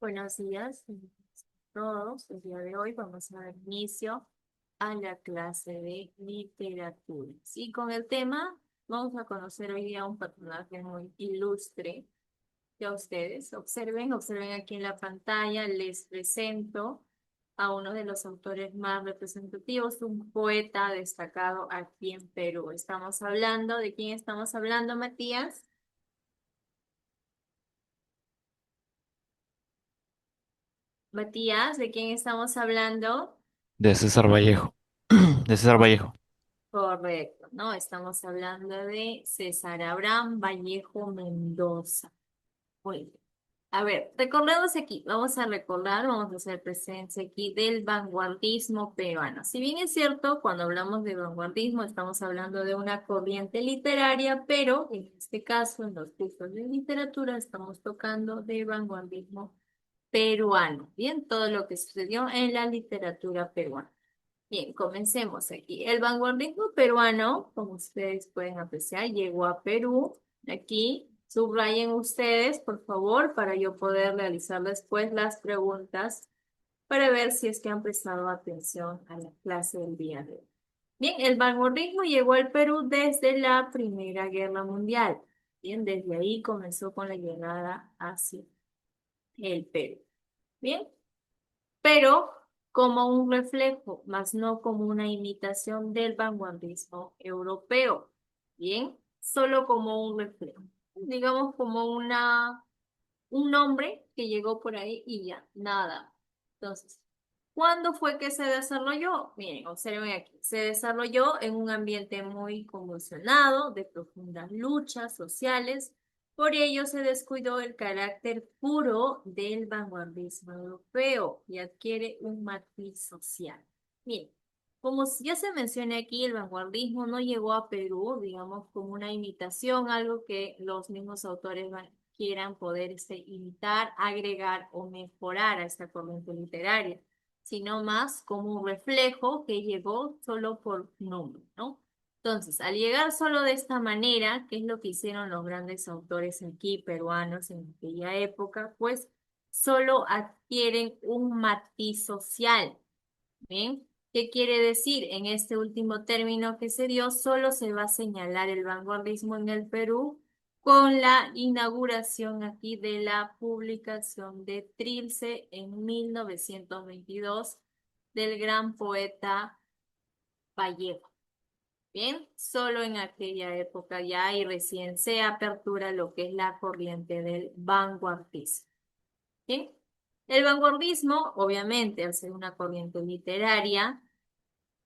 Buenos días a todos. El día de hoy vamos a dar inicio a la clase de literatura. Y con el tema vamos a conocer hoy día un personaje muy ilustre que a ustedes observen aquí en la pantalla. Les presento a uno de los autores más representativos, un poeta destacado aquí en Perú. Estamos hablando, ¿de quién estamos hablando, Matías? Matías, ¿de quién estamos hablando? De César Vallejo. De César Vallejo. Correcto, ¿no? Estamos hablando de César Abraham Vallejo Mendoza. Muy bien. A ver, recordemos aquí, vamos a hacer presencia aquí del vanguardismo peruano. Si bien es cierto, cuando hablamos de vanguardismo estamos hablando de una corriente literaria, pero en este caso, en los cursos de literatura, estamos tocando de vanguardismo peruano. Bien, todo lo que sucedió en la literatura peruana. Bien, comencemos aquí. El vanguardismo peruano, como ustedes pueden apreciar, llegó a Perú. Aquí subrayen ustedes, por favor, para yo poder realizar después las preguntas para ver si es que han prestado atención a la clase del día de hoy. Bien, el vanguardismo llegó al Perú desde la Primera Guerra Mundial. Bien, desde ahí comenzó con la llegada hacia el Perú. Bien, pero como un reflejo, más no como una imitación del vanguardismo europeo. Bien, solo como un reflejo, digamos como un nombre que llegó por ahí y ya, nada. Entonces, ¿cuándo fue que se desarrolló? Miren, observen aquí, se desarrolló en un ambiente muy convulsionado, de profundas luchas sociales. Por ello se descuidó el carácter puro del vanguardismo europeo y adquiere un matiz social. Bien, como ya se menciona aquí, el vanguardismo no llegó a Perú, digamos, como una imitación, algo que los mismos autores quieran poder imitar, agregar o mejorar a esta corriente literaria, sino más como un reflejo que llegó solo por nombre, ¿no? Entonces, al llegar solo de esta manera, ¿qué es lo que hicieron los grandes autores aquí peruanos en aquella época? Pues solo adquieren un matiz social. ¿Bien? ¿Qué quiere decir? En este último término que se dio, solo se va a señalar el vanguardismo en el Perú con la inauguración aquí de la publicación de Trilce en 1922 del gran poeta Vallejo. Bien, solo en aquella época ya y recién se apertura lo que es la corriente del vanguardismo. Bien, el vanguardismo, obviamente, al ser una corriente literaria,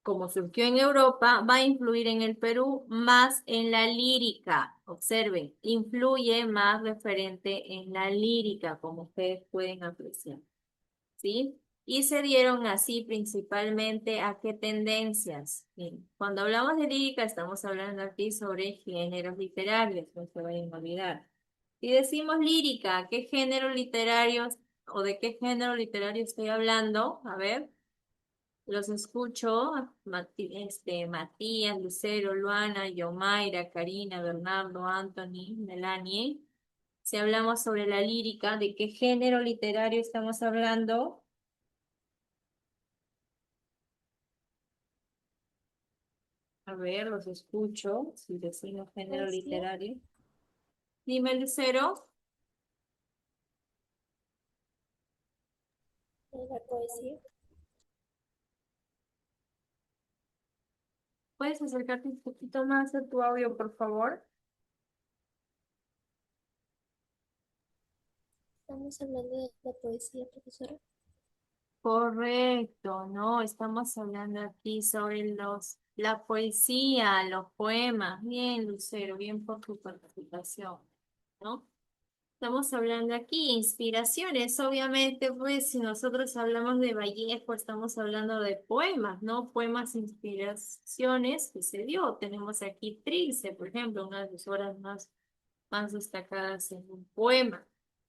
como surgió en Europa, va a influir en el Perú más en la lírica. Observen, influye más referente en la lírica, como ustedes pueden apreciar, ¿sí? Y se dieron así principalmente a qué tendencias. Bien, cuando hablamos de lírica, estamos hablando aquí sobre géneros literarios, no se vayan a olvidar. Si decimos lírica, ¿qué género literario o de qué género literario estoy hablando? A ver. Los escucho, Matías, Lucero, Luana, Yomaira, Karina, Bernardo, Anthony, Melanie. Si hablamos sobre la lírica, ¿de qué género literario estamos hablando? A ver, los escucho, si decimos género Poesía. literario. Dime, Lucero, La poesía. ¿puedes acercarte un poquito más a tu audio, por favor? Estamos hablando de la poesía, profesora. Correcto, no, estamos hablando aquí sobre la poesía, los poemas. Bien, Lucero, bien por tu participación, ¿no? Estamos hablando aquí, inspiraciones, obviamente, pues si nosotros hablamos de Vallejo, estamos hablando de poemas, ¿no? Poemas, inspiraciones que se dio. Tenemos aquí Trilce, por ejemplo, una de sus obras más destacadas en un poema.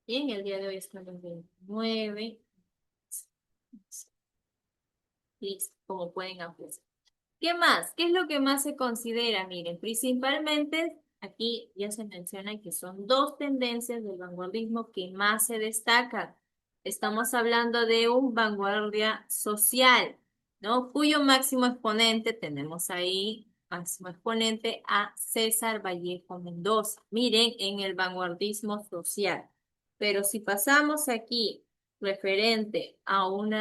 Bien, el día de hoy estamos en 29. Listo, como pueden apreciar. ¿Qué más? ¿Qué es lo que más se considera? Miren, principalmente aquí ya se menciona que son dos tendencias del vanguardismo que más se destacan. Estamos hablando de un vanguardia social, ¿no? Cuyo máximo exponente, tenemos ahí, máximo exponente a César Vallejo Mendoza. Miren, en el vanguardismo social. Pero si pasamos aquí referente a un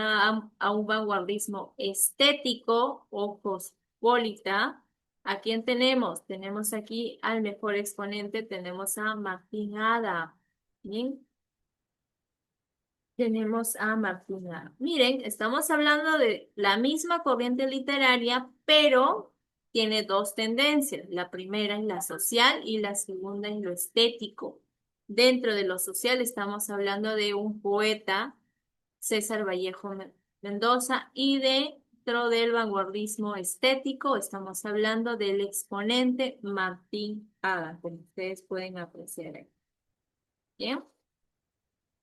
vanguardismo estético o cosmopolita, ¿a quién tenemos? Tenemos aquí al mejor exponente, tenemos a Martín Ada. Bien, tenemos a Martina. Miren, estamos hablando de la misma corriente literaria, pero tiene dos tendencias. La primera es la social y la segunda es lo estético. Dentro de lo social estamos hablando de un poeta, César Vallejo Mendoza, y dentro del vanguardismo estético estamos hablando del exponente Martín Ada, como ustedes pueden apreciar aquí. ¿Bien?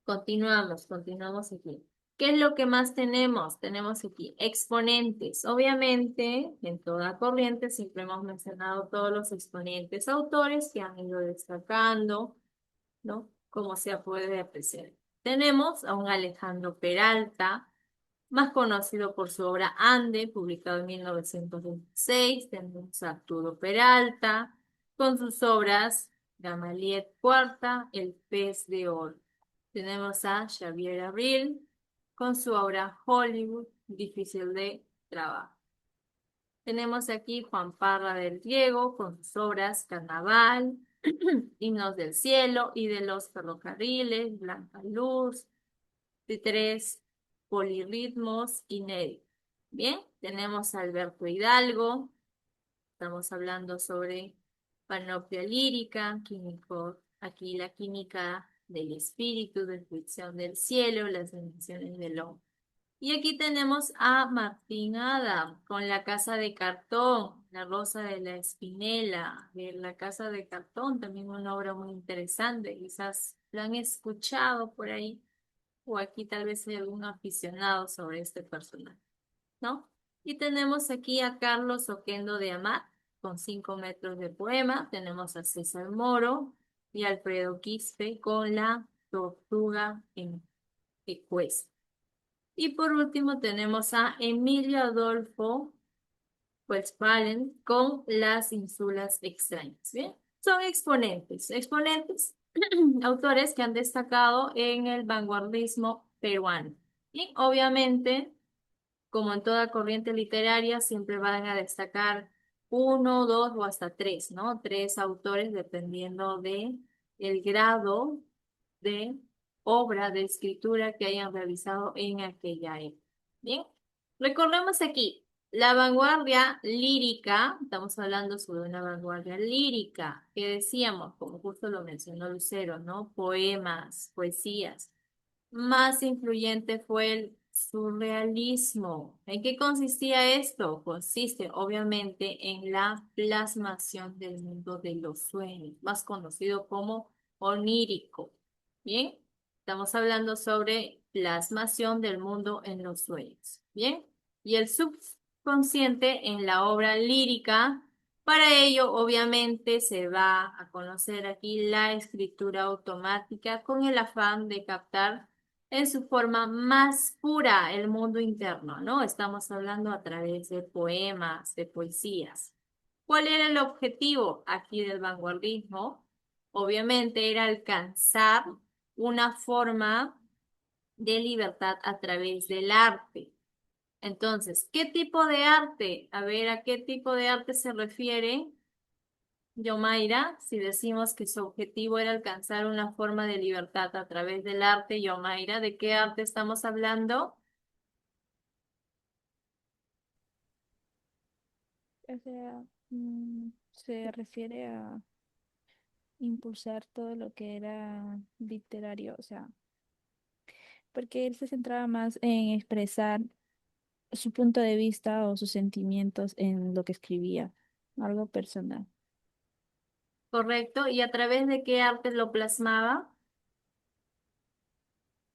Continuamos aquí. ¿Qué es lo que más tenemos? Tenemos aquí exponentes. Obviamente, en toda corriente siempre hemos mencionado todos los exponentes autores que han ido destacando, ¿no? Como se puede apreciar. Tenemos a un Alejandro Peralta, más conocido por su obra Ande, publicado en 1926. Tenemos a Arturo Peralta, con sus obras Gamaliel Cuarta, El pez de oro. Tenemos a Xavier Abril, con su obra Hollywood, difícil de trabajo. Tenemos aquí Juan Parra del Riego, con sus obras Carnaval, Himnos del Cielo y de los Ferrocarriles, Blanca Luz, de tres polirritmos inéditos. Bien, tenemos a Alberto Hidalgo, estamos hablando sobre panoplia lírica, químico, aquí la química del espíritu, descripción del cielo, las dimensiones del hombre. Y aquí tenemos a Martín Adam con La Casa de Cartón, La Rosa de la Espinela, de La Casa de Cartón, también una obra muy interesante, quizás lo han escuchado por ahí o aquí tal vez hay algún aficionado sobre este personaje, ¿no? Y tenemos aquí a Carlos Oquendo de Amat, con 5 metros de poema. Tenemos a César Moro y Alfredo Quispe con La Tortuga en Ecuesta. Y por último tenemos a Emilio Adolfo Westphalen con Las Ínsulas Extrañas. ¿Bien? Son exponentes, autores que han destacado en el vanguardismo peruano. Y obviamente, como en toda corriente literaria, siempre van a destacar uno, dos o hasta tres, ¿no? Tres autores dependiendo de el grado de obra de escritura que hayan realizado en aquella época. Bien, recordemos aquí, la vanguardia lírica, estamos hablando sobre una vanguardia lírica, que decíamos, como justo lo mencionó Lucero, ¿no? Poemas, poesías. Más influyente fue el surrealismo. ¿En qué consistía esto? Consiste obviamente en la plasmación del mundo de los sueños, más conocido como onírico. Bien, estamos hablando sobre plasmación del mundo en los sueños. Bien, y el subconsciente en la obra lírica. Para ello, obviamente, se va a conocer aquí la escritura automática con el afán de captar en su forma más pura el mundo interno, ¿no? Estamos hablando a través de poemas, de poesías. ¿Cuál era el objetivo aquí del vanguardismo? Obviamente era alcanzar una forma de libertad a través del arte. Entonces, ¿qué tipo de arte? A ver, ¿a qué tipo de arte se refiere Yomaira? Si decimos que su objetivo era alcanzar una forma de libertad a través del arte, Yomaira, ¿de qué arte estamos hablando? O sea, se refiere a impulsar todo lo que era literario, o sea, porque él se centraba más en expresar su punto de vista o sus sentimientos en lo que escribía, algo personal. Correcto. ¿Y a través de qué arte lo plasmaba?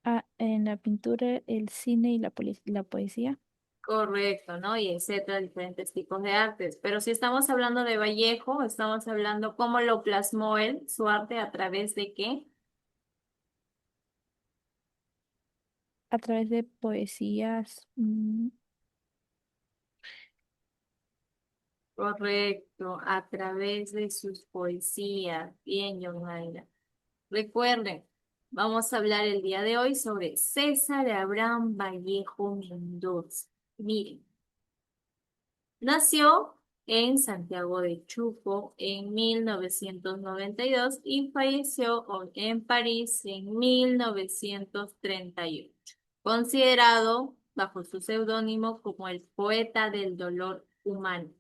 Ah, en la pintura, el cine y la poesía. Correcto, ¿no? Y etcétera, diferentes tipos de artes. Pero si estamos hablando de Vallejo, estamos hablando cómo lo plasmó él, su arte, a través de qué. a través de poesías. Correcto, a través de sus poesías. Bien, Yomaira. Recuerden, vamos a hablar el día de hoy sobre César Abraham Vallejo Mendoza. Miren, nació en Santiago de Chuco en 1992 y falleció en París en 1938, considerado bajo su seudónimo como el poeta del dolor humano.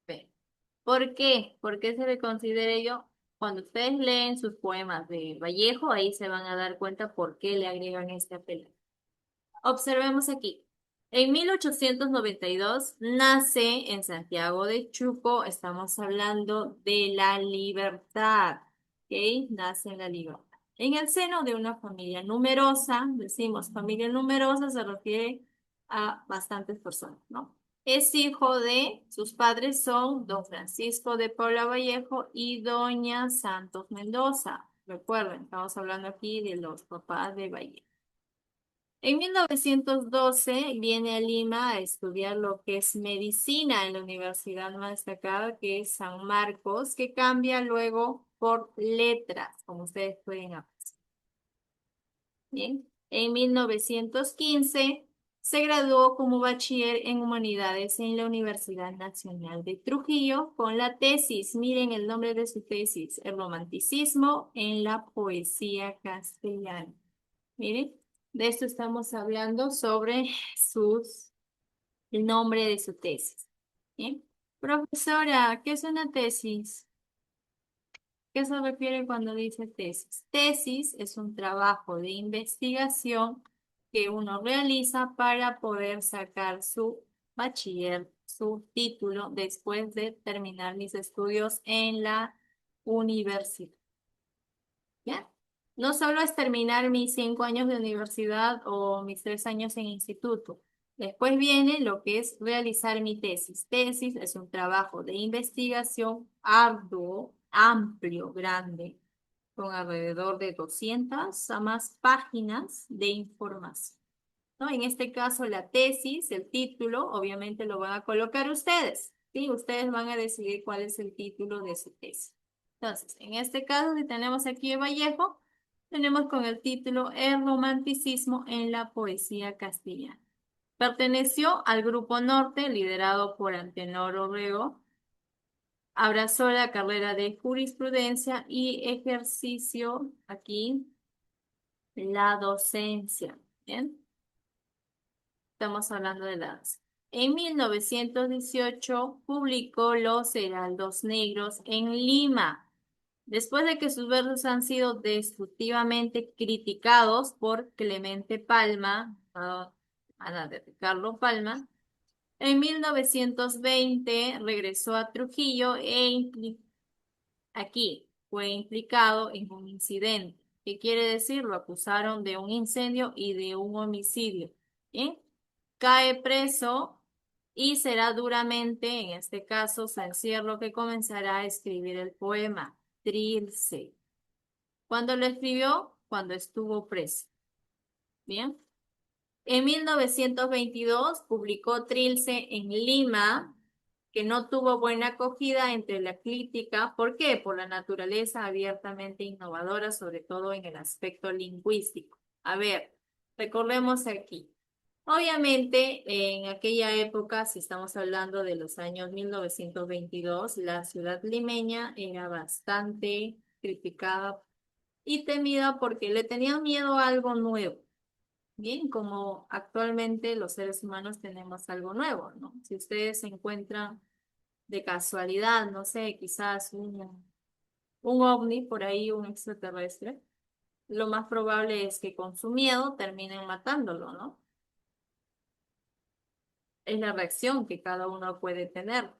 Ve, ¿por qué? ¿Por qué se le considera ello? Cuando ustedes leen sus poemas de Vallejo, ahí se van a dar cuenta por qué le agregan este apellido. Observemos aquí. En 1892 nace en Santiago de Chuco, estamos hablando de la libertad, ¿ok? Nace en la libertad. En el seno de una familia numerosa, decimos familia numerosa, se refiere a bastantes personas, ¿no? Es hijo de, sus padres son don Francisco de Paula Vallejo y doña Santos Mendoza. Recuerden, estamos hablando aquí de los papás de Vallejo. En 1912 viene a Lima a estudiar lo que es medicina en la universidad más destacada, que es San Marcos, que cambia luego por letras, como ustedes pueden apreciar. Bien, en 1915 se graduó como bachiller en humanidades en la Universidad Nacional de Trujillo con la tesis, miren el nombre de su tesis, el romanticismo en la poesía castellana. Miren, de esto estamos hablando sobre el nombre de su tesis. Bien. Profesora, ¿qué es una tesis? ¿Qué se refiere cuando dice tesis? Tesis es un trabajo de investigación que uno realiza para poder sacar su bachiller, su título, después de terminar mis estudios en la universidad. ¿Ya? No solo es terminar mis 5 años de universidad o mis 3 años en instituto. Después viene lo que es realizar mi tesis. Tesis es un trabajo de investigación arduo, amplio, grande, con alrededor de 200 a más páginas de información, ¿no? En este caso, la tesis, el título, obviamente lo van a colocar ustedes, ¿sí? Ustedes van a decidir cuál es el título de su tesis. Entonces, en este caso, si tenemos aquí a Vallejo, tenemos con el título El romanticismo en la poesía castellana. Perteneció al Grupo Norte, liderado por Antenor Orrego. Abrazó la carrera de jurisprudencia y ejercicio aquí la docencia. ¿Bien? Estamos hablando de la docencia. En 1918 publicó Los Heraldos Negros en Lima. Después de que sus versos han sido destructivamente criticados por Clemente Palma, Ana de Ricardo Palma, en 1920 regresó a Trujillo aquí fue implicado en un incidente. ¿Qué quiere decir? Lo acusaron de un incendio y de un homicidio. ¿Bien? Cae preso y será duramente, en este caso, su encierro, que comenzará a escribir el poema Trilce. ¿Cuándo lo escribió? Cuando estuvo preso. Bien. En 1922 publicó Trilce en Lima, que no tuvo buena acogida entre la crítica. ¿Por qué? Por la naturaleza abiertamente innovadora, sobre todo en el aspecto lingüístico. A ver, recordemos aquí. Obviamente, en aquella época, si estamos hablando de los años 1922, la ciudad limeña era bastante criticada y temida porque le tenían miedo a algo nuevo. Bien, como actualmente los seres humanos tenemos algo nuevo, ¿no? Si ustedes se encuentran de casualidad, no sé, quizás un ovni por ahí, un extraterrestre, lo más probable es que con su miedo terminen matándolo, ¿no? Es la reacción que cada uno puede tener.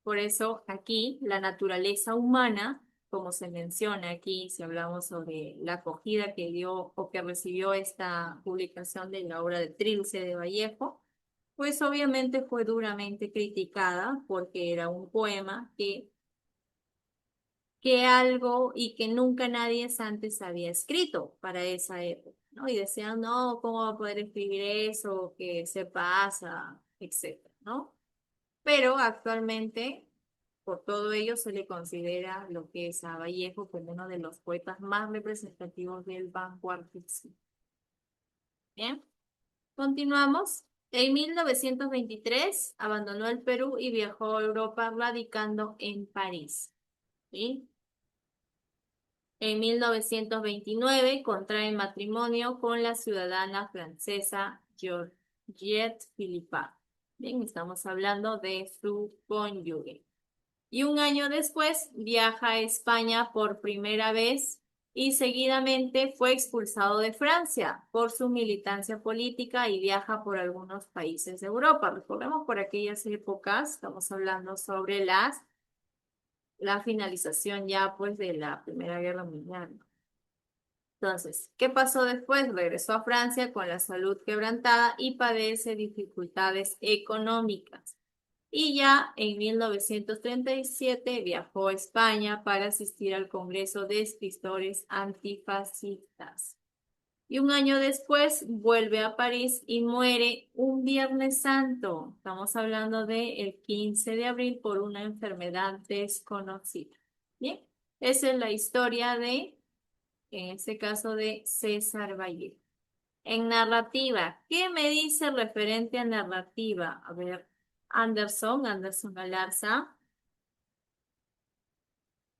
Por eso aquí la naturaleza humana, como se menciona aquí, si hablamos sobre la acogida que dio o que recibió esta publicación de la obra de Trilce de Vallejo, pues obviamente fue duramente criticada porque era un poema que algo y que nunca nadie antes había escrito para esa época. ¿no? Y decían, no, ¿cómo va a poder escribir eso? Que se pasa, etcétera, ¿no? Pero actualmente, por todo ello, se le considera lo que es a Vallejo como uno de los poetas más representativos del vanguardismo. Bien, continuamos. En 1923 abandonó el Perú y viajó a Europa radicando en París. ¿Sí? En 1929 contrae matrimonio con la ciudadana francesa Georgette Philippa. Bien, estamos hablando de su cónyuge. Y un año después viaja a España por primera vez y seguidamente fue expulsado de Francia por su militancia política y viaja por algunos países de Europa. Recordemos por aquellas épocas, estamos hablando sobre la finalización ya pues de la Primera Guerra Mundial, ¿no? Entonces, ¿qué pasó después? Regresó a Francia con la salud quebrantada y padece dificultades económicas. Y ya en 1937 viajó a España para asistir al Congreso de Escritores Antifascistas. Y un año después vuelve a París y muere un Viernes Santo. Estamos hablando del 15 de abril por una enfermedad desconocida. Bien, esa es la historia en este caso, de César Vallejo. En narrativa, ¿qué me dice referente a narrativa? A ver, Anderson Galarza,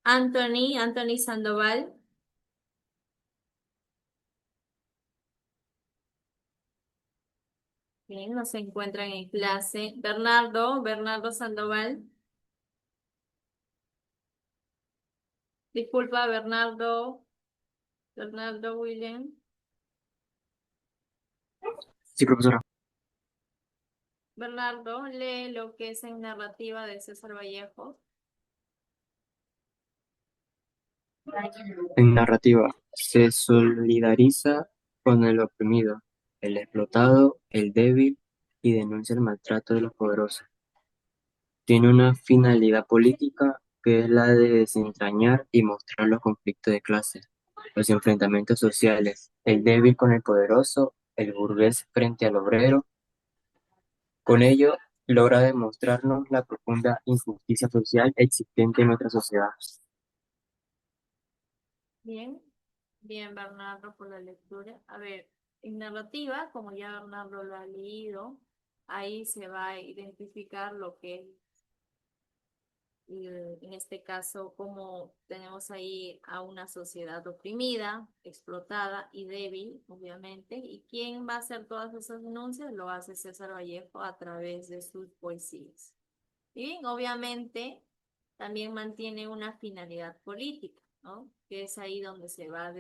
Anthony Sandoval. Bien, no se encuentran en clase. Bernardo Sandoval. Disculpa, Bernardo William. Sí, profesora. Bernardo, lee lo que es en narrativa de César Vallejo. En narrativa, se solidariza con el oprimido, el explotado, el débil y denuncia el maltrato de los poderosos. Tiene una finalidad política que es la de desentrañar y mostrar los conflictos de clase, los enfrentamientos sociales, el débil con el poderoso, el burgués frente al obrero. Con ello, logra demostrarnos la profunda injusticia social existente en nuestra sociedad. Bien, bien, Bernardo, por la lectura. A ver, en narrativa, como ya Bernardo lo ha leído, ahí se va a identificar lo que es, en este caso, como tenemos ahí a una sociedad oprimida, explotada y débil, obviamente. ¿Y quién va a hacer todas esas denuncias? Lo hace César Vallejo a través de sus poesías. Y bien, obviamente también mantiene una finalidad política, ¿no? Que es ahí donde se va a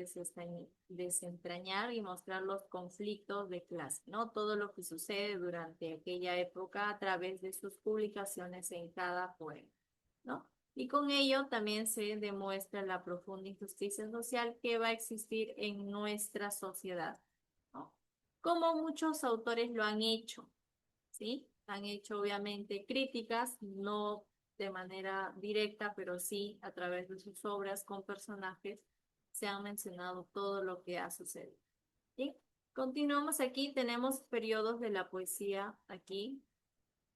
desentrañar y mostrar los conflictos de clase, ¿no? Todo lo que sucede durante aquella época a través de sus publicaciones en cada poema, ¿no? Y con ello también se demuestra la profunda injusticia social que va a existir en nuestra sociedad, ¿no? Como muchos autores lo han hecho, ¿sí? Han hecho obviamente críticas, no de manera directa, pero sí a través de sus obras con personajes, se han mencionado todo lo que ha sucedido. ¿Sí? Continuamos aquí, tenemos periodos de la poesía aquí.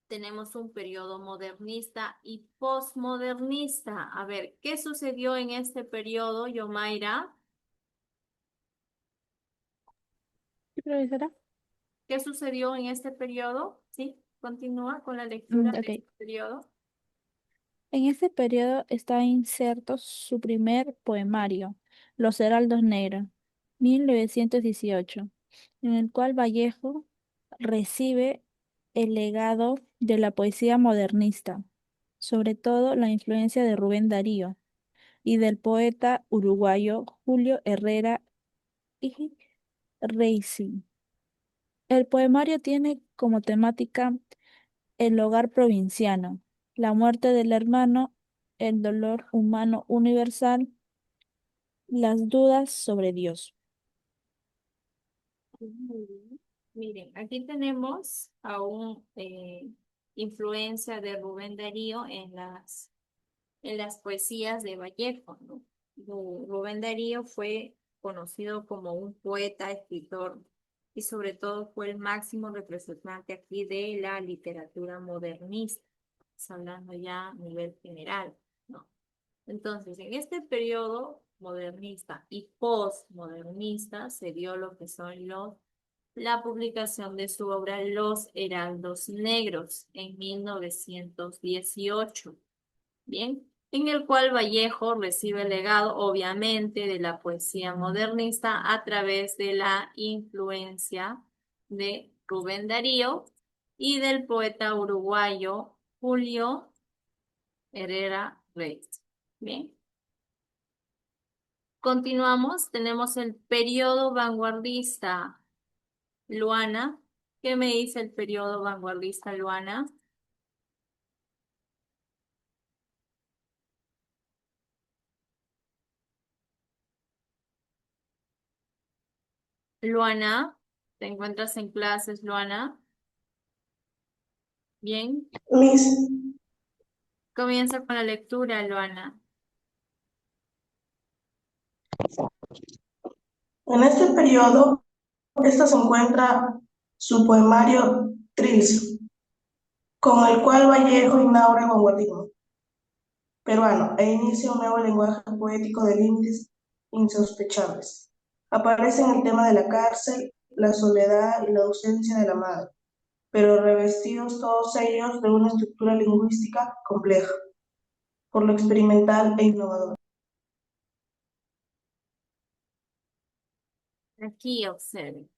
Tenemos un periodo modernista y posmodernista. A ver, ¿qué sucedió en este periodo, Yomaira? ¿Sí, profesora? ¿Qué sucedió en este periodo? Sí, continúa con la lectura de Ok. este periodo. En ese periodo está inserto su primer poemario, Los Heraldos Negros, 1918, en el cual Vallejo recibe el legado de la poesía modernista, sobre todo la influencia de Rubén Darío y del poeta uruguayo Julio Herrera y Reising. El poemario tiene como temática el hogar provinciano, la muerte del hermano, el dolor humano universal, las dudas sobre Dios. Muy bien. Miren, aquí tenemos aún influencia de Rubén Darío en las poesías de Vallejo, ¿no? Rubén Darío fue conocido como un poeta, escritor y sobre todo fue el máximo representante aquí de la literatura modernista. Estamos hablando ya a nivel general, ¿no? Entonces, en este periodo modernista y postmodernista se dio lo que son la publicación de su obra Los Heraldos Negros en 1918. Bien, en el cual Vallejo recibe el legado, obviamente, de la poesía modernista a través de la influencia de Rubén Darío y del poeta uruguayo Julio Herrera Reyes. Bien, continuamos, tenemos el periodo vanguardista. Luana, ¿qué me dice el periodo vanguardista, Luana? Luana, ¿te encuentras en clases, Luana? Bien, Miss, comienza con la lectura, Luana. en este periodo, esta se encuentra su poemario Trilce, con el cual Vallejo inaugura el vanguardismo peruano e inicia un nuevo lenguaje poético de límites insospechables. Aparecen el tema de la cárcel, la soledad y la ausencia de la madre, pero revestidos todos ellos de una estructura lingüística compleja, por lo experimental e innovador. Aquí observen.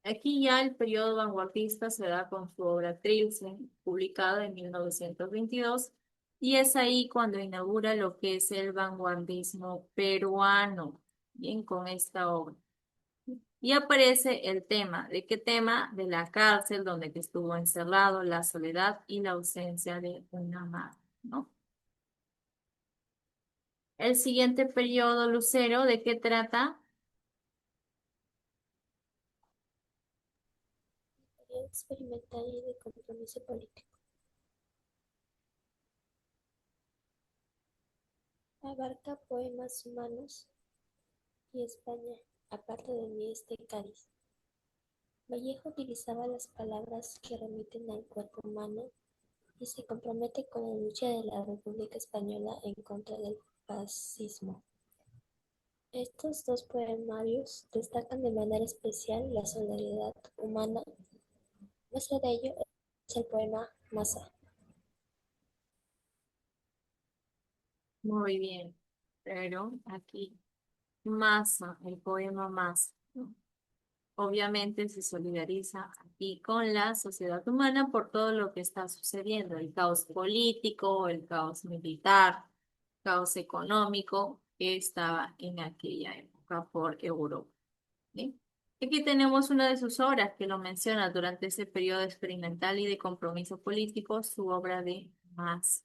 Aquí ya el periodo vanguardista se da con su obra Trilce, publicada en 1922, y es ahí cuando inaugura lo que es el vanguardismo peruano, bien, con esta obra. Y aparece el tema, ¿de qué tema? De la cárcel donde que estuvo encerrado, la soledad y la ausencia de una madre, ¿no? El siguiente periodo, Lucero, ¿de qué trata? Periodo experimental y de compromiso político. Abarca poemas humanos y España, aparte de mí este Cádiz. Vallejo utilizaba las palabras que remiten al cuerpo humano y se compromete con la lucha de la República Española en contra del fascismo. Estos dos poemarios destacan de manera especial la solidaridad humana. Muestra de ello es el poema Masa. Muy bien, pero aquí Masa, el poema Masa, ¿no? Obviamente se solidariza aquí con la sociedad humana por todo lo que está sucediendo, el caos político, el caos militar, caos económico que estaba en aquella época por Europa. ¿Bien? Aquí tenemos una de sus obras que lo menciona durante ese periodo experimental y de compromiso político, su obra de Masa.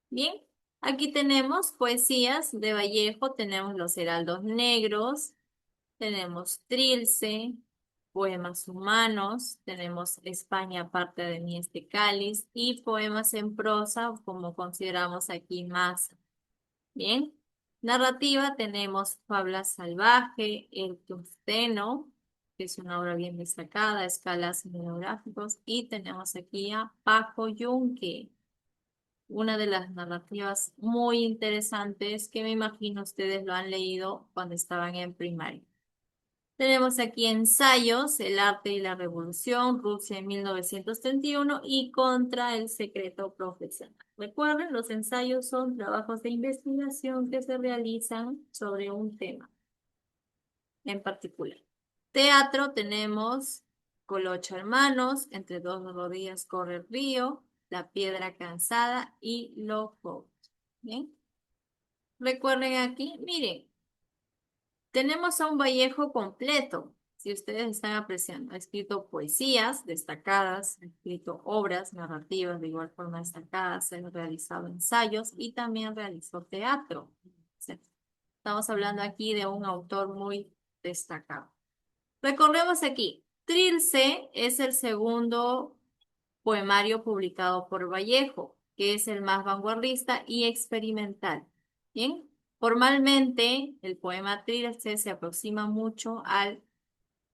Bien, aquí tenemos poesías de Vallejo, tenemos Los Heraldos Negros, tenemos Trilce, poemas humanos, tenemos España, parte de mí este cáliz, y poemas en prosa, como consideramos aquí más. Bien, narrativa tenemos Fabla Salvaje, El Tusteno, que es una obra bien destacada, escalas cinematográficos, y tenemos aquí a Paco Yunque, una de las narrativas muy interesantes que me imagino ustedes lo han leído cuando estaban en primaria. Tenemos aquí ensayos, El arte y la revolución, Rusia en 1931 y Contra el secreto profesional. Recuerden, los ensayos son trabajos de investigación que se realizan sobre un tema en particular. Teatro tenemos Colocho Hermanos, Entre dos rodillas corre el río, La piedra cansada y Loco. Bien. Recuerden aquí, miren, tenemos a un Vallejo completo. Si ustedes están apreciando, ha escrito poesías destacadas, ha escrito obras narrativas de igual forma destacadas, ha realizado ensayos y también realizó teatro. Estamos hablando aquí de un autor muy destacado. Recordemos aquí, Trilce es el segundo poemario publicado por Vallejo, que es el más vanguardista y experimental. Bien, Formalmente, el poema triste se aproxima mucho al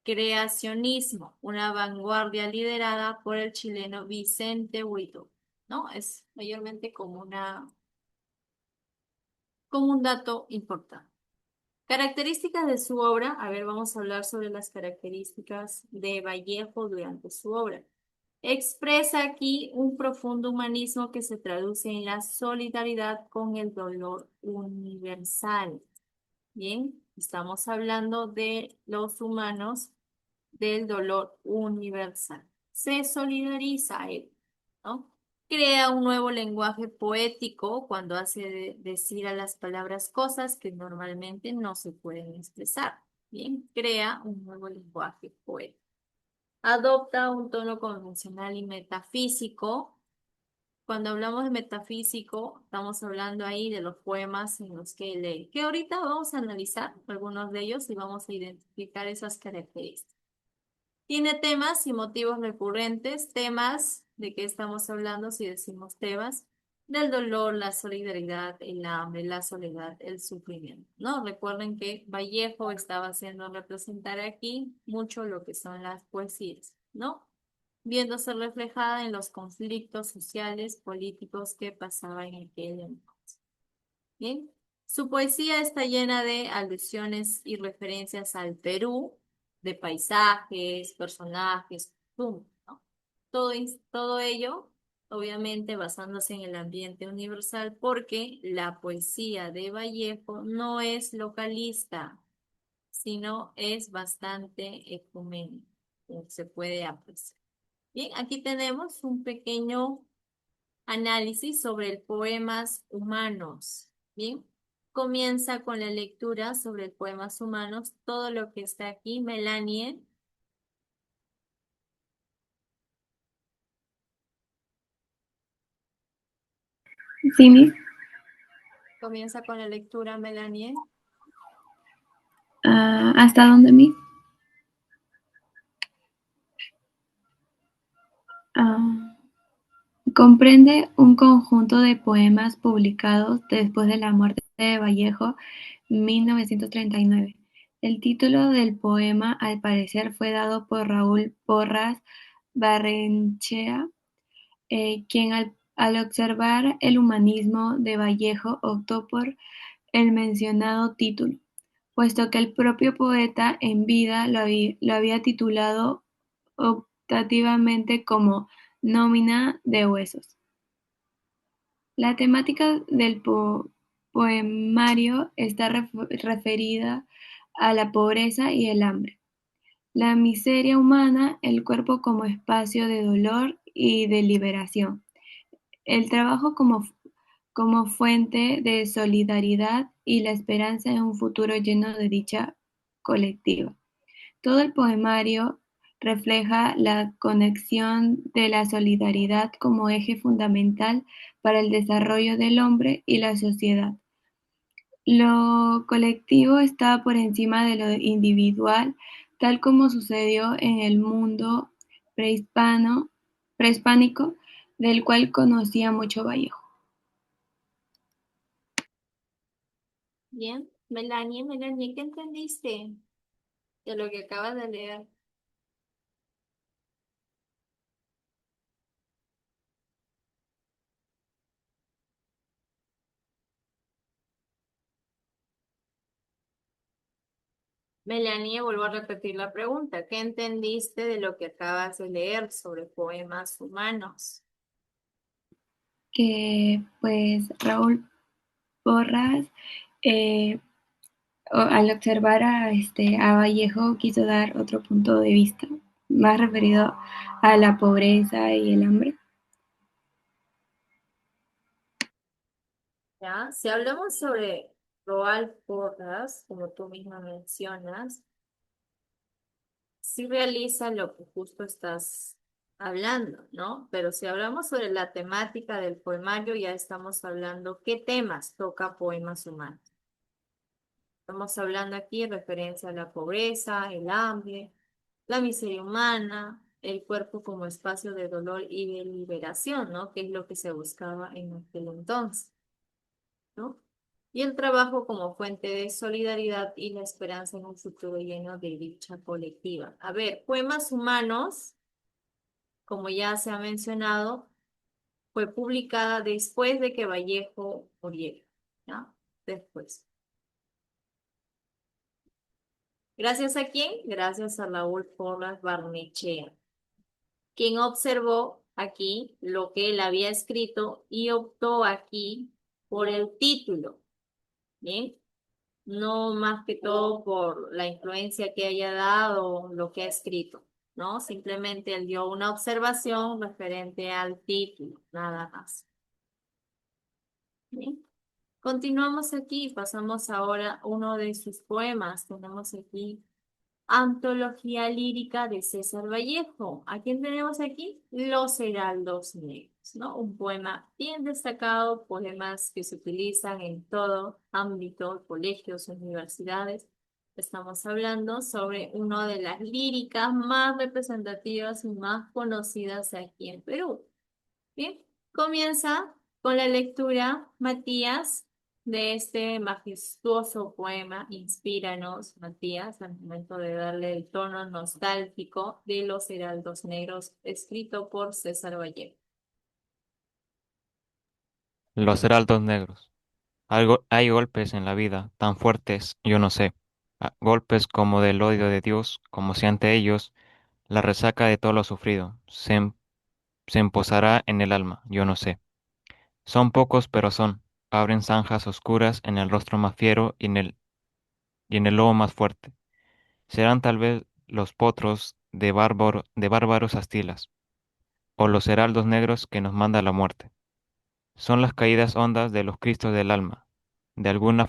creacionismo, una vanguardia liderada por el chileno Vicente Huidobro, ¿no? Es mayormente como un dato importante. Características de su obra. A ver, vamos a hablar sobre las características de Vallejo durante su obra. Expresa aquí un profundo humanismo que se traduce en la solidaridad con el dolor universal. Bien, estamos hablando de los humanos, del dolor universal. Se solidariza a él, ¿no? Crea un nuevo lenguaje poético cuando hace decir a las palabras cosas que normalmente no se pueden expresar. Bien, crea un nuevo lenguaje poético. Adopta un tono convencional y metafísico. Cuando hablamos de metafísico, estamos hablando ahí de los poemas en los que lee, que ahorita vamos a analizar algunos de ellos y vamos a identificar esas características. Tiene temas y motivos recurrentes, temas de qué estamos hablando si decimos temas, del dolor, la solidaridad, el hambre, la soledad, el sufrimiento, ¿no? Recuerden que Vallejo estaba haciendo representar aquí mucho lo que son las poesías, ¿no? Viéndose reflejada en los conflictos sociales, políticos que pasaban en aquel entonces. Bien, su poesía está llena de alusiones y referencias al Perú, de paisajes, personajes, costumbres, ¿no? Todo ello, obviamente, basándose en el ambiente universal, porque la poesía de Vallejo no es localista, sino es bastante ecuménica, como se puede apreciar. Bien, aquí tenemos un pequeño análisis sobre el poemas humanos. Bien, comienza con la lectura sobre el poemas humanos, todo lo que está aquí, Melanie. Sí, Miss. Comienza con la lectura, Melanie. ¿Hasta dónde, Miss? Comprende un conjunto de poemas publicados después de la muerte de Vallejo, 1939. El título del poema, al parecer, fue dado por Raúl Porras Barrenechea, quien al observar el humanismo de Vallejo optó por el mencionado título, puesto que el propio poeta en vida lo había titulado optativamente como Nómina de Huesos. La temática del poemario está referida a la pobreza y el hambre, la miseria humana, el cuerpo como espacio de dolor y de liberación, el trabajo como fuente de solidaridad y la esperanza en un futuro lleno de dicha colectiva. Todo el poemario refleja la conexión de la solidaridad como eje fundamental para el desarrollo del hombre y la sociedad. Lo colectivo está por encima de lo individual, tal como sucedió en el mundo prehispánico, del cual conocía mucho Vallejo. Bien, Melanie, ¿qué entendiste de lo que acabas de leer? Melanie, vuelvo a repetir la pregunta. ¿Qué entendiste de lo que acabas de leer sobre poemas humanos? Que pues Raúl Porras, eh, al observar a Vallejo, quiso dar otro punto de vista, más referido a la pobreza y el hambre. ¿Ya? Si hablamos sobre Roald Porras, como tú misma mencionas, sí realiza lo que justo estás hablando, ¿no? Pero si hablamos sobre la temática del poemario, ya estamos hablando qué temas toca poemas humanos. Estamos hablando aquí en referencia a la pobreza, el hambre, la miseria humana, el cuerpo como espacio de dolor y de liberación, ¿no? Que es lo que se buscaba en aquel entonces, ¿no? y el trabajo como fuente de solidaridad y la esperanza en un futuro lleno de dicha colectiva. A ver, Poemas Humanos, como ya se ha mencionado, fue publicada después de que Vallejo muriera, ¿ya? Después. ¿Gracias a quién? Gracias a Raúl Porras Barnechea, quien observó aquí lo que él había escrito y optó aquí por el título, ¿bien? No más que todo por la influencia que haya dado lo que ha escrito, ¿no? Simplemente él dio una observación referente al título, nada más. ¿Bien? Continuamos aquí y pasamos ahora a uno de sus poemas. Tenemos aquí Antología lírica de César Vallejo. ¿A quién tenemos aquí? Los Heraldos Negros, ¿no? Un poema bien destacado, poemas que se utilizan en todo ámbito, colegios, universidades. Estamos hablando sobre una de las líricas más representativas y más conocidas aquí en Perú. Bien, comienza con la lectura, Matías, de este majestuoso poema. Inspíranos, Matías, al momento de darle el tono nostálgico de Los Heraldos Negros, escrito por César Vallejo. Los heraldos negros. Hay golpes en la vida tan fuertes, yo no sé. Golpes como del odio de Dios, como si ante ellos la resaca de todo lo sufrido se emposará en el alma, yo no sé. Son pocos, pero son. Abren zanjas oscuras en el rostro más fiero y en el lobo más fuerte. Serán tal vez los potros de bárbaros astilas, o los heraldos negros que nos manda la muerte. Son las caídas hondas de los cristos del alma, de alguna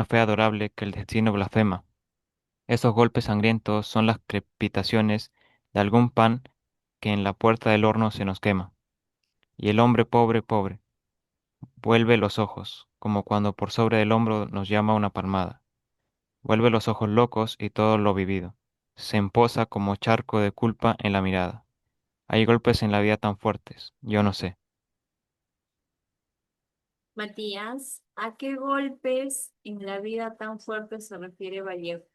fe adorable que el destino blasfema. Esos golpes sangrientos son las crepitaciones de algún pan que en la puerta del horno se nos quema. Y el hombre pobre, pobre, vuelve los ojos, como cuando por sobre del hombro nos llama una palmada. Vuelve los ojos locos y todo lo vivido. Se emposa como charco de culpa en la mirada. Hay golpes en la vida tan fuertes, yo no sé. Matías, ¿a qué golpes en la vida tan fuertes se refiere Vallejo?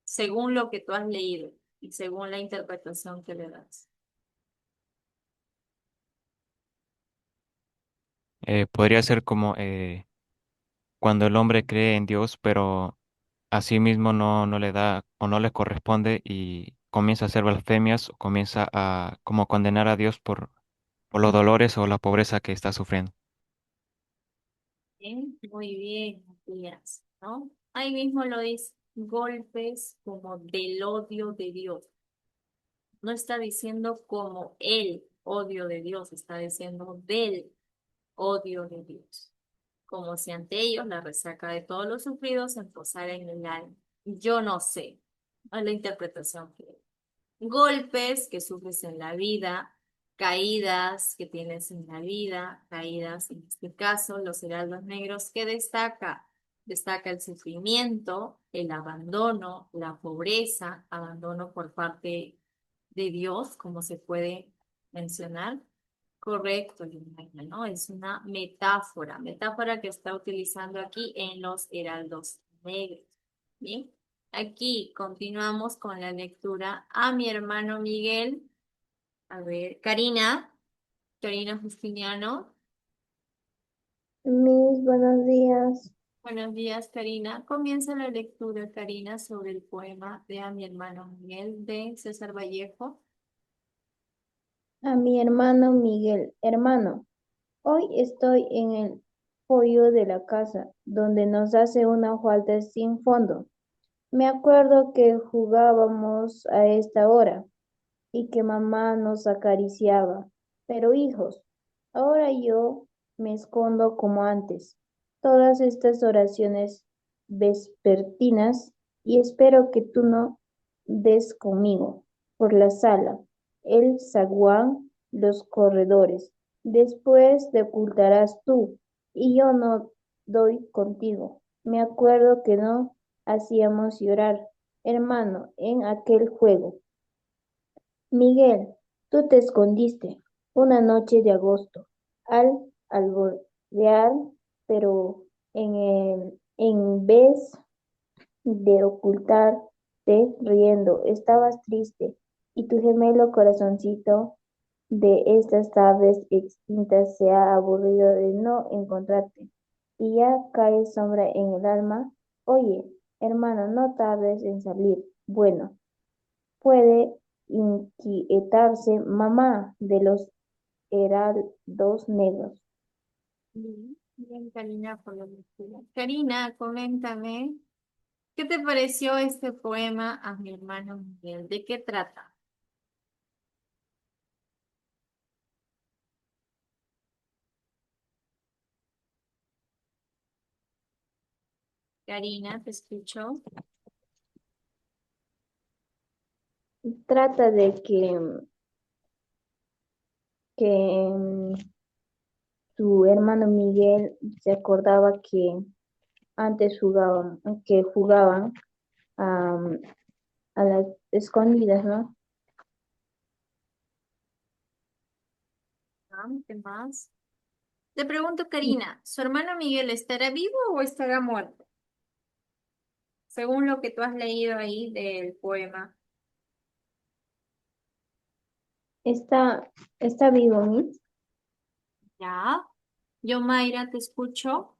Según lo que tú has leído y según la interpretación que le das. Podría ser como cuando el hombre cree en Dios, pero a sí mismo no le da o no le corresponde y comienza a hacer blasfemias o comienza a como condenar a Dios por los dolores o la pobreza que está sufriendo. Bien, muy bien, Matías, ¿no? Ahí mismo lo dice, golpes como del odio de Dios. No está diciendo como el odio de Dios, está diciendo del odio de Dios. Como si ante ellos la resaca de todos los sufridos se posara en el alma. Yo no sé, es la interpretación que golpes que sufres en la vida, caídas que tienes en la vida, caídas en este caso, los heraldos negros, ¿qué destaca? Destaca el sufrimiento, el abandono, la pobreza, abandono por parte de Dios, como se puede mencionar. Correcto, Yolanda, ¿no? Es una metáfora, metáfora que está utilizando aquí en los heraldos negros. Bien, aquí continuamos con la lectura a mi hermano Miguel. A ver, Karina Justiniano. Mis buenos días. Buenos días, Karina. Comienza la lectura, Karina, sobre el poema de A mi hermano Miguel de César Vallejo. A mi hermano Miguel. Hermano, hoy estoy en el pollo de la casa, donde nos hace una falta sin fondo. Me acuerdo que jugábamos a esta hora y que mamá nos acariciaba. Pero hijos, ahora yo me escondo como antes. Todas estas oraciones vespertinas y espero que tú no des conmigo por la sala, el zaguán, los corredores. Después te ocultarás tú y yo no doy contigo. Me acuerdo que no hacíamos llorar, hermano, en aquel juego. Miguel, tú te escondiste una noche de agosto al alborear, pero en vez de ocultarte riendo, estabas triste, y tu gemelo corazoncito de estas aves extintas se ha aburrido de no encontrarte, y ya cae sombra en el alma. Oye, hermano, no tardes en salir. Bueno, puede inquietarse mamá de los heraldos negros. Bien, bien, Karina, por la lectura. Karina, coméntame, ¿qué te pareció este poema a mi hermano Miguel? ¿De qué trata? Karina, te escucho. Trata de que su hermano Miguel se acordaba que antes jugaban a, a las escondidas, ¿no? ¿Qué más? Te pregunto, Karina, ¿su hermano Miguel estará vivo o estará muerto? Según lo que tú has leído ahí del poema. Está vivo, Miss. ¿Ya? Yo, Mayra, te escucho.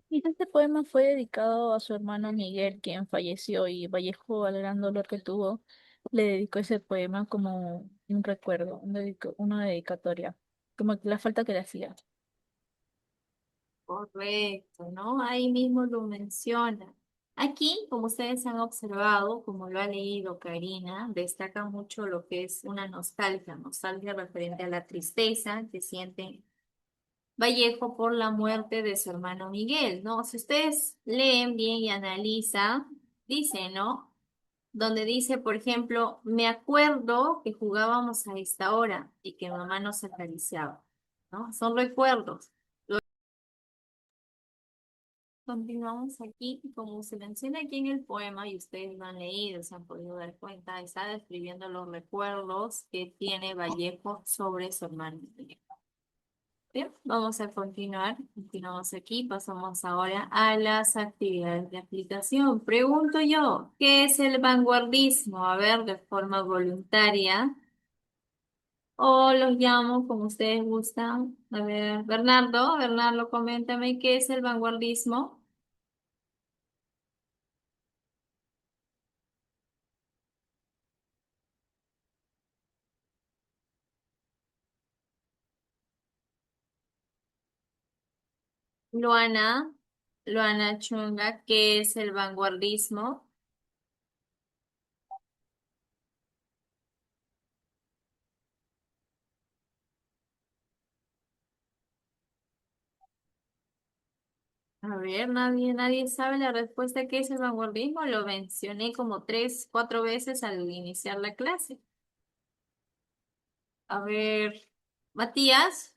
Y este poema fue dedicado a su hermano Miguel, quien falleció, y Vallejo, al gran dolor que tuvo, le dedicó ese poema como un recuerdo, una dedicatoria, como la falta que le hacía. Correcto, ¿no? Ahí mismo lo menciona. Aquí, como ustedes han observado, como lo ha leído Karina, destaca mucho lo que es una nostalgia, nostalgia referente a la tristeza que siente Vallejo por la muerte de su hermano Miguel, ¿no? Si ustedes leen bien y analizan, dice, ¿no? Donde dice, por ejemplo, me acuerdo que jugábamos a esta hora y que mamá nos acariciaba, ¿no? Son recuerdos. Continuamos aquí, como se menciona aquí en el poema, y ustedes lo han leído, se han podido dar cuenta, está describiendo los recuerdos que tiene Vallejo sobre su hermano. Bien, vamos a continuar, continuamos aquí, pasamos ahora a las actividades de aplicación. Pregunto yo, ¿qué es el vanguardismo? A ver, de forma voluntaria, o los llamo como ustedes gustan. A ver, Bernardo, coméntame, ¿qué es el vanguardismo? Luana, Luana Chunga, ¿qué es el vanguardismo? A ver, nadie sabe la respuesta. ¿Qué es el vanguardismo? Lo mencioné como 3, 4 veces al iniciar la clase. A ver, Matías,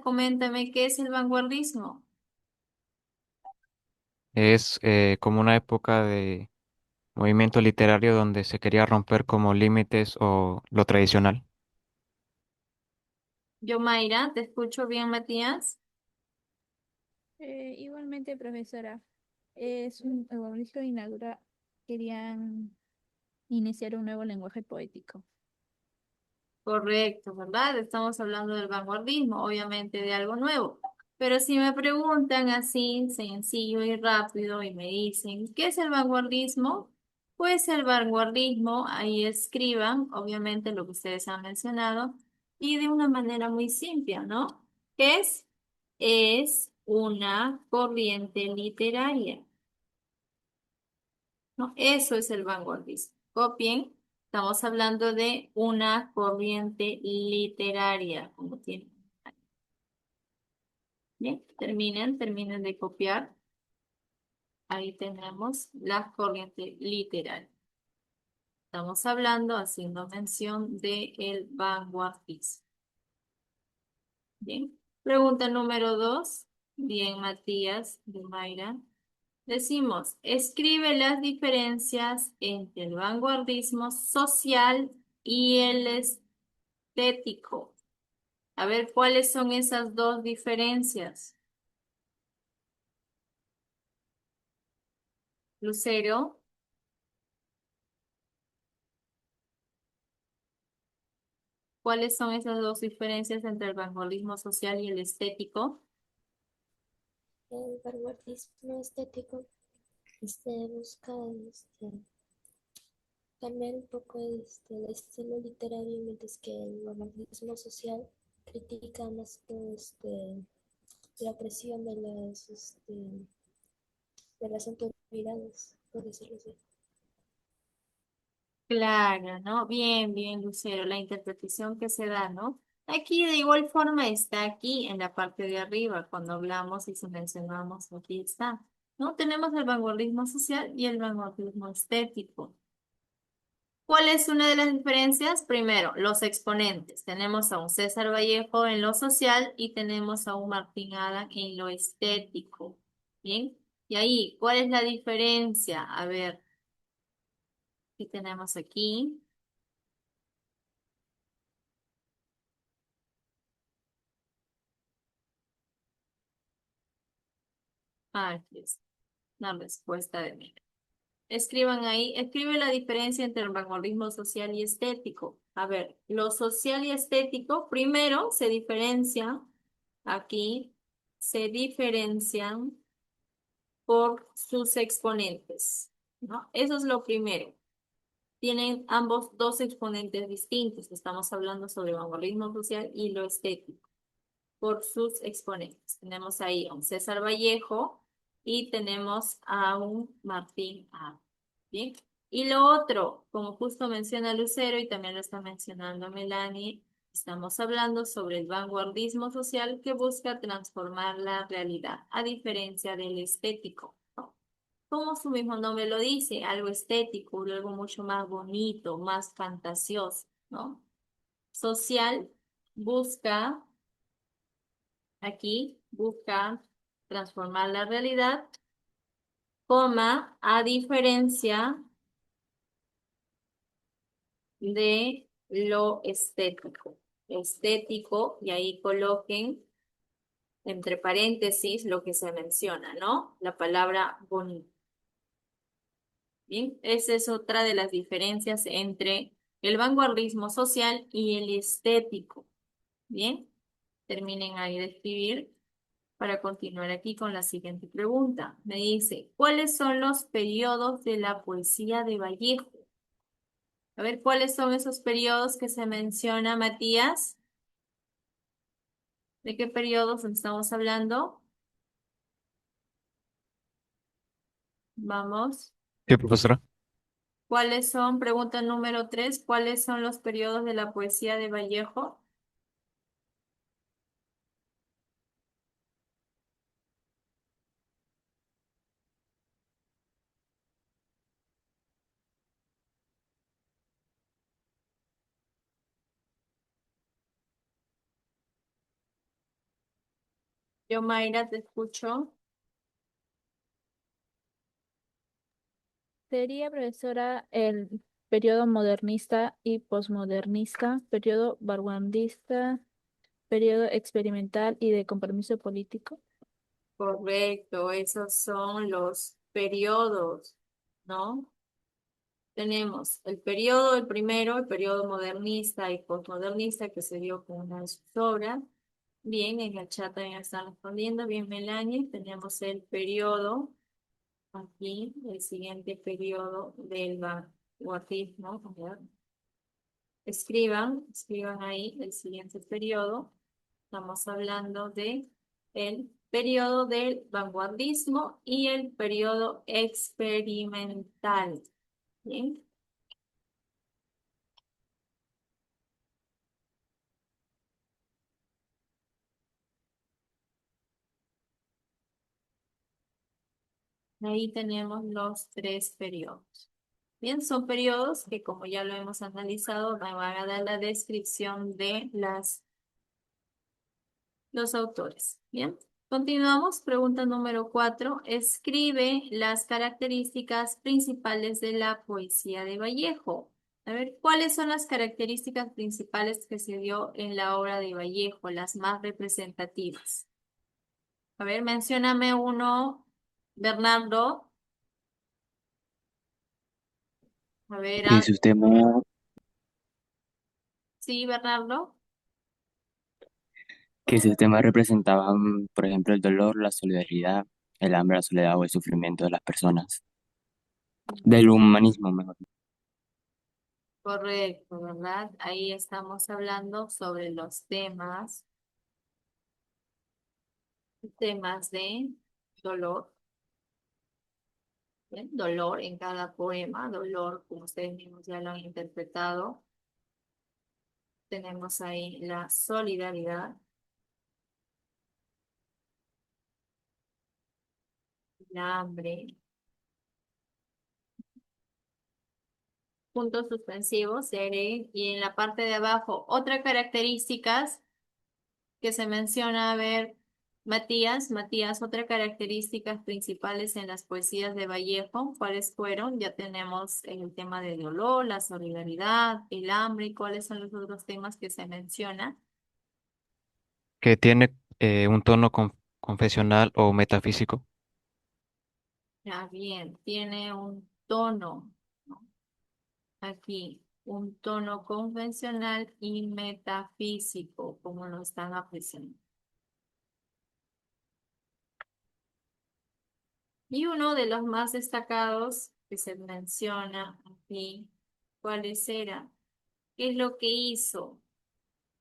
coméntame, ¿qué es el vanguardismo? Es como una época de movimiento literario donde se quería romper como límites o lo tradicional. Yo, Mayra, ¿te escucho bien, Matías? Igualmente, profesora, el Mauricio inaugura, querían iniciar un nuevo lenguaje poético. Correcto, ¿verdad? Estamos hablando del vanguardismo, obviamente de algo nuevo. Pero si me preguntan así, sencillo y rápido, y me dicen, ¿qué es el vanguardismo? Pues el vanguardismo, ahí escriban, obviamente lo que ustedes han mencionado, y de una manera muy simple, ¿no? ¿Qué es? Es una corriente literaria. ¿No? Eso es el vanguardismo. Copien, estamos hablando de una corriente literaria, como tienen. Bien, terminen de copiar. Ahí tenemos la corriente literaria. Estamos hablando, haciendo mención de el vanguardismo. Bien, pregunta número 2. Bien, Matías, de Mayra. Decimos, escribe las diferencias entre el vanguardismo social y el estético. A ver, ¿cuáles son esas dos diferencias? Lucero, ¿cuáles son esas dos diferencias entre el vanguardismo social y el estético? El vanguardismo estético busca cambiar un poco el estilo literario, mientras que el vanguardismo social critica más todo la presión de las autoridades, por decirlo así. Claro, ¿no? Bien, bien, Lucero, la interpretación que se da, ¿no? Aquí de igual forma está aquí en la parte de arriba, cuando hablamos y si mencionamos, aquí está, ¿no? Tenemos el vanguardismo social y el vanguardismo estético. ¿Cuál es una de las diferencias? Primero, los exponentes. Tenemos a un César Vallejo en lo social y tenemos a un Martín Adán en lo estético. ¿Bien? Y ahí, ¿cuál es la diferencia? A ver, ¿qué tenemos aquí? Aquí está, la respuesta de mí. Escriban ahí, escribe la diferencia entre el vanguardismo social y estético. A ver, lo social y estético, primero se diferencian, aquí se diferencian por sus exponentes, ¿no? Eso es lo primero. Tienen ambos dos exponentes distintos. Estamos hablando sobre vanguardismo social y lo estético, por sus exponentes. Tenemos ahí a un César Vallejo y tenemos a un Martín A. ¿Bien? Y lo otro, como justo menciona Lucero y también lo está mencionando Melanie, estamos hablando sobre el vanguardismo social que busca transformar la realidad, a diferencia del estético, ¿no? Como su mismo nombre lo dice, algo estético, algo mucho más bonito, más fantasioso, ¿no? Social busca, aquí, busca transformar la realidad, coma, a diferencia de lo estético. Estético, y ahí coloquen entre paréntesis lo que se menciona, ¿no? La palabra bonito. Bien, esa es otra de las diferencias entre el vanguardismo social y el estético. Bien, terminen ahí de escribir para continuar aquí con la siguiente pregunta. Me dice, ¿cuáles son los periodos de la poesía de Vallejo? A ver, ¿cuáles son esos periodos que se menciona, Matías? ¿De qué periodos estamos hablando? Vamos. Sí, profesora. ¿Cuáles son? Pregunta número 3. ¿Cuáles son los periodos de la poesía de Vallejo? Yo, Mayra, te escucho. Sería, profesora, el periodo modernista y posmodernista, periodo vanguardista, periodo experimental y de compromiso político. Correcto, esos son los periodos, ¿no? Tenemos el primero, el periodo modernista y postmodernista que se dio con una de sus obras. Bien, en el chat también están respondiendo. Bien, Melanie, tenemos el periodo, aquí, el siguiente periodo del vanguardismo. A ver, escriban ahí el siguiente periodo. Estamos hablando de el periodo del vanguardismo y el periodo experimental. Bien. Ahí tenemos los tres periodos. Bien, son periodos que como ya lo hemos analizado, me van a dar la descripción de los autores. Bien, continuamos. Pregunta número 4. Escribe las características principales de la poesía de Vallejo. A ver, ¿cuáles son las características principales que se dio en la obra de Vallejo, las más representativas? A ver, mencióname uno, Bernardo. A ver, Que sus temas, sí, Bernardo. que sus temas representaban, por ejemplo, el dolor, la solidaridad, el hambre, la soledad o el sufrimiento de las personas. Del humanismo, mejor. Correcto, ¿verdad? Ahí estamos hablando sobre los temas de dolor, ¿bien? Dolor en cada poema, dolor, como ustedes mismos ya lo han interpretado. Tenemos ahí la solidaridad, el hambre, puntos suspensivos, y en la parte de abajo, otras características que se menciona, a ver, Matías, otras características principales en las poesías de Vallejo, ¿cuáles fueron? Ya tenemos el tema del dolor, la solidaridad, el hambre, y cuáles son los otros temas que se mencionan. Que tiene un tono confesional o metafísico. Ya bien, tiene un tono, ¿no? Aquí, un tono convencional y metafísico, como lo están apreciando. Y uno de los más destacados que se menciona aquí, ¿cuáles eran? ¿Qué es lo que hizo?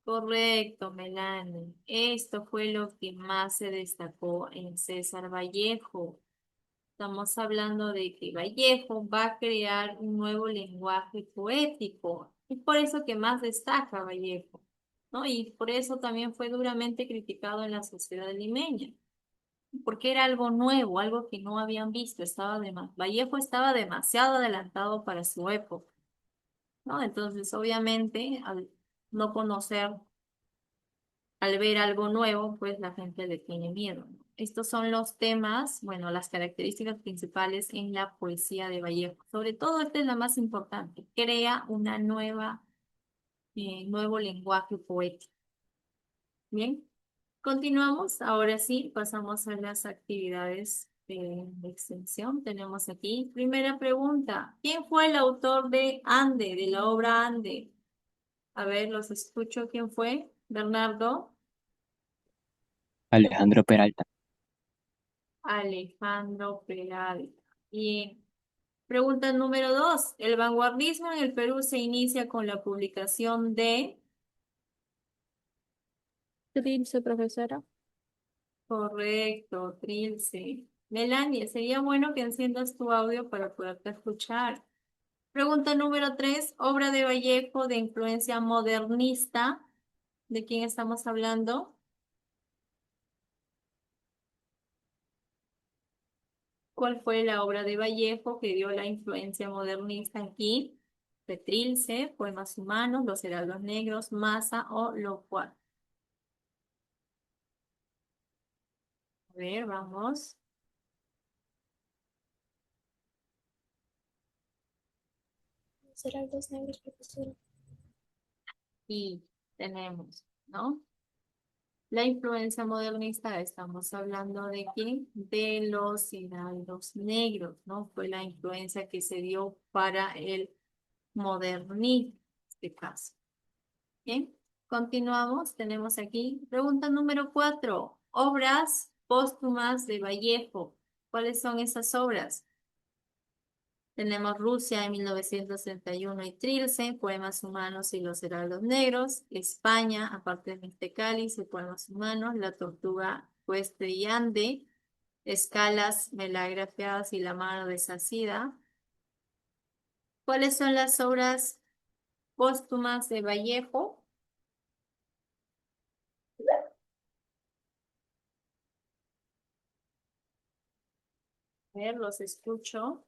Correcto, Melanie. Esto fue lo que más se destacó en César Vallejo. Estamos hablando de que Vallejo va a crear un nuevo lenguaje poético. Es por eso que más destaca Vallejo, ¿no? Y por eso también fue duramente criticado en la sociedad limeña, porque era algo nuevo, algo que no habían visto. Vallejo estaba demasiado adelantado para su época, ¿no? Entonces, obviamente, al no conocer, al ver algo nuevo, pues la gente le tiene miedo, ¿no? Estos son los temas, bueno, las características principales en la poesía de Vallejo. Sobre todo, esta es la más importante. Crea nuevo lenguaje poético. Bien, continuamos. Ahora sí, pasamos a las actividades de extensión. Tenemos aquí, primera pregunta. ¿Quién fue el autor de Ande, de la obra Ande? A ver, los escucho. ¿Quién fue? Bernardo. Alejandro Peralta. Alejandro Peralta. Y pregunta número 2. El vanguardismo en el Perú se inicia con la publicación de... Trilce, profesora. Correcto, Trilce. Melanie, sería bueno que enciendas tu audio para poderte escuchar. Pregunta número 3. Obra de Vallejo de influencia modernista. ¿De quién estamos hablando? ¿Cuál fue la obra de Vallejo que dio la influencia modernista aquí? Petrilce, Poemas Humanos, Los Heraldos Negros, Masa o Lo Cual. A ver, vamos. Los heraldos negros, profesora. Y tenemos, ¿no? La influencia modernista, estamos hablando de quién? De los heraldos negros, ¿no? Fue la influencia que se dio para el modernismo, en este caso. Bien, continuamos. Tenemos aquí pregunta número 4. Obras póstumas de Vallejo. ¿Cuáles son esas obras? Tenemos Rusia en 1961 y Trilce, Poemas Humanos y los Heraldos Negros. España, aparte de Mixtecalis y Poemas Humanos, La Tortuga Cuestre y Ande, Escalas Melagrafiadas y La Mano Desasida. ¿Cuáles son las obras póstumas de Vallejo? A ver, los escucho.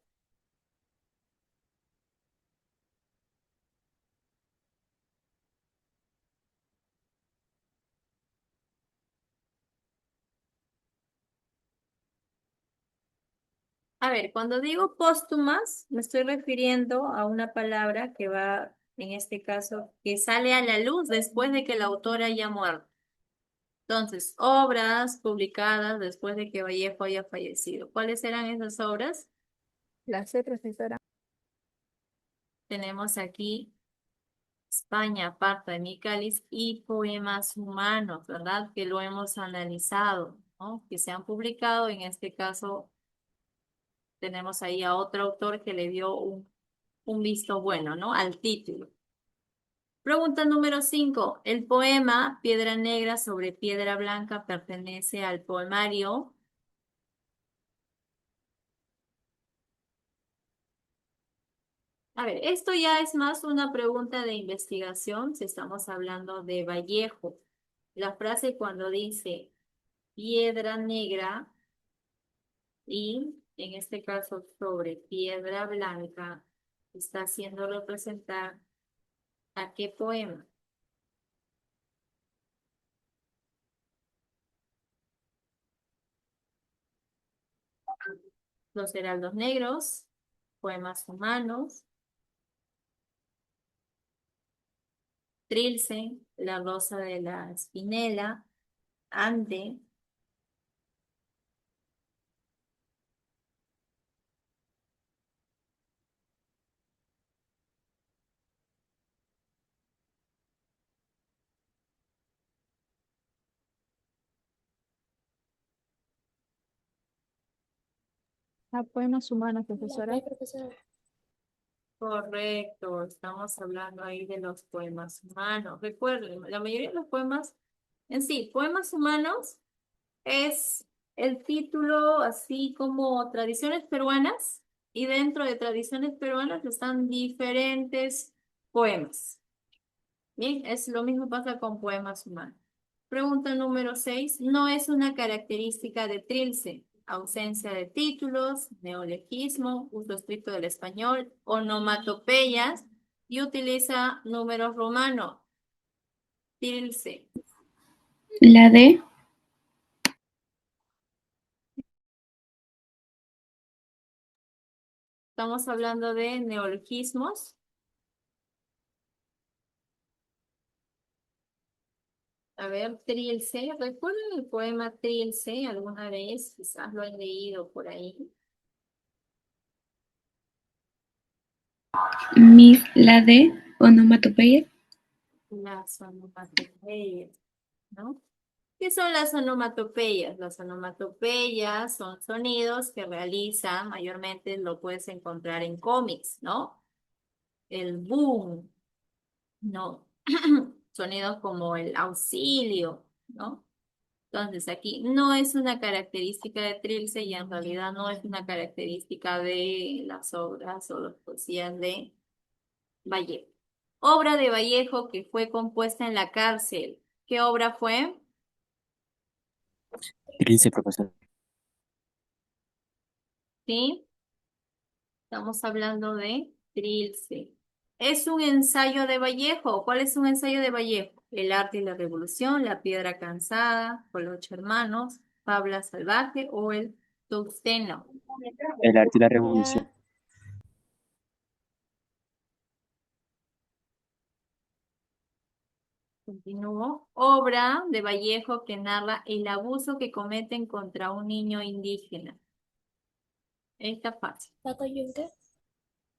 A ver, cuando digo póstumas, me estoy refiriendo a una palabra que va, en este caso, que sale a la luz después de que el autor haya muerto. Entonces, obras publicadas después de que Vallejo haya fallecido. ¿Cuáles eran esas obras? La sé, profesora. tenemos aquí España, aparta de mi cáliz y poemas humanos, ¿verdad? Que lo hemos analizado, ¿no? Que se han publicado, en este caso tenemos ahí a otro autor que le dio un visto bueno, ¿no? Al título. Pregunta número 5. El poema Piedra Negra sobre Piedra Blanca pertenece al poemario. A ver, esto ya es más una pregunta de investigación si estamos hablando de Vallejo. La frase cuando dice piedra negra y en este caso sobre piedra blanca está haciendo representar a qué poema. Los heraldos negros, poemas humanos, Trilce, la rosa de la espinela, Ande. A poemas humanos, La profesora. B, profesora. Correcto, estamos hablando ahí de los poemas humanos. Recuerden, la mayoría de los poemas, en sí, poemas humanos es el título así como tradiciones peruanas y dentro de tradiciones peruanas están diferentes poemas. Bien, es lo mismo pasa con poemas humanos. Pregunta número 6. No es una característica de Trilce. Ausencia de títulos, neologismo, uso estricto del español, onomatopeyas y utiliza números romanos. Trilce. La D. Estamos hablando de neologismos. A ver, Trilce. ¿Recuerdan el poema Trilce alguna vez? Quizás lo han leído por ahí. Miss, la D. Onomatopeya. Las onomatopeyas, ¿no? ¿Qué son las onomatopeyas? Las onomatopeyas son sonidos que realizan, mayormente lo puedes encontrar en cómics, ¿no? El boom, ¿no? Sonidos como el auxilio, ¿no? Entonces aquí no es una característica de Trilce y en realidad no es una característica de las obras o las poesías de Vallejo. Obra de Vallejo que fue compuesta en la cárcel. ¿Qué obra fue? Trilce, profesor. ¿Sí? Estamos hablando de Trilce. Es un ensayo de Vallejo. ¿Cuál es un ensayo de Vallejo? El arte y la revolución, La piedra cansada, Con los 8 hermanos, Fabla salvaje o el Tungsteno. El arte y la revolución. La Continúo. Obra de Vallejo que narra el abuso que cometen contra un niño indígena. Está fácil. Paco Yunque.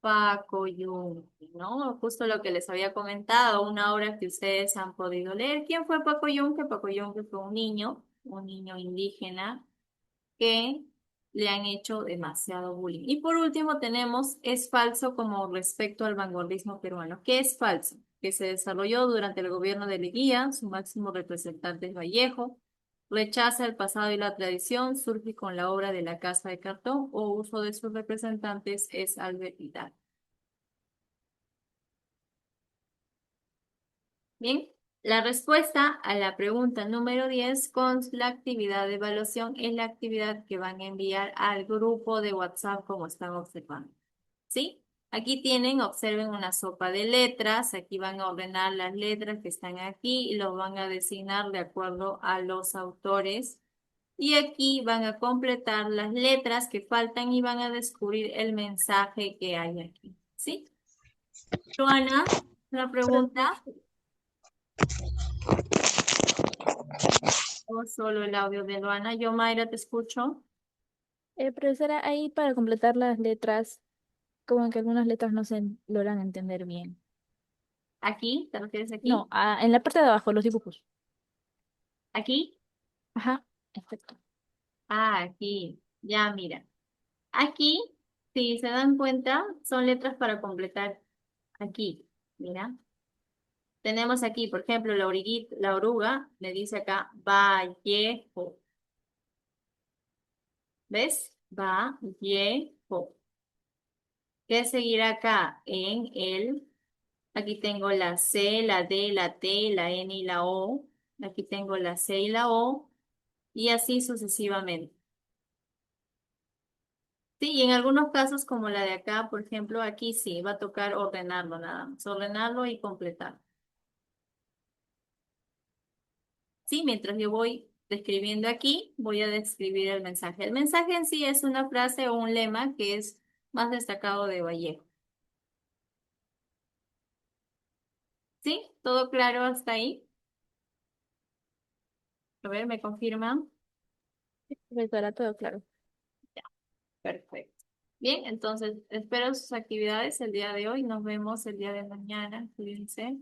Paco Yunque, ¿no? Justo lo que les había comentado, una obra que ustedes han podido leer. ¿Quién fue Paco Yunque? Paco Yunque fue un niño indígena que le han hecho demasiado bullying. Y por último tenemos es falso como respecto al vanguardismo peruano. ¿Qué es falso? Que se desarrolló durante el gobierno de Leguía, su máximo representante es Vallejo, rechaza el pasado y la tradición, surge con la obra de la Casa de Cartón o uso de sus representantes es Albert Hidalgo. Bien, la respuesta a la pregunta número 10 con la actividad de evaluación es la actividad que van a enviar al grupo de WhatsApp como están observando. ¿Sí? Aquí tienen, observen una sopa de letras, aquí van a ordenar las letras que están aquí y los van a designar de acuerdo a los autores. Y aquí van a completar las letras que faltan y van a descubrir el mensaje que hay aquí. ¿Sí? Joana, una pregunta. O solo el audio de Luana. Yo, Mayra, te escucho. Profesora, ahí para completar las letras, como que algunas letras no se logran entender bien. ¿Aquí? ¿Te refieres aquí? No, en la parte de abajo, los dibujos. ¿Aquí? Ajá, exacto. Ah, aquí. Ya, mira. Aquí, si se dan cuenta, son letras para completar. Aquí, mira. Tenemos aquí, por ejemplo, la oruga me dice acá Vallejo. ¿Ves? Vallejo. ¿Qué seguirá acá? En el, aquí tengo la C, la D, la T, la N y la O. Aquí tengo la C y la O. Y así sucesivamente. Sí, y en algunos casos, como la de acá, por ejemplo, aquí sí, va a tocar ordenarlo nada más. Ordenarlo y completar. Sí, mientras yo voy describiendo aquí, voy a describir el mensaje. El mensaje en sí es una frase o un lema que es más destacado de Vallejo. ¿Sí? ¿Todo claro hasta ahí? A ver, ¿me confirman? Profesora, todo claro. Perfecto. Bien, entonces espero sus actividades el día de hoy. Nos vemos el día de mañana. Cuídense.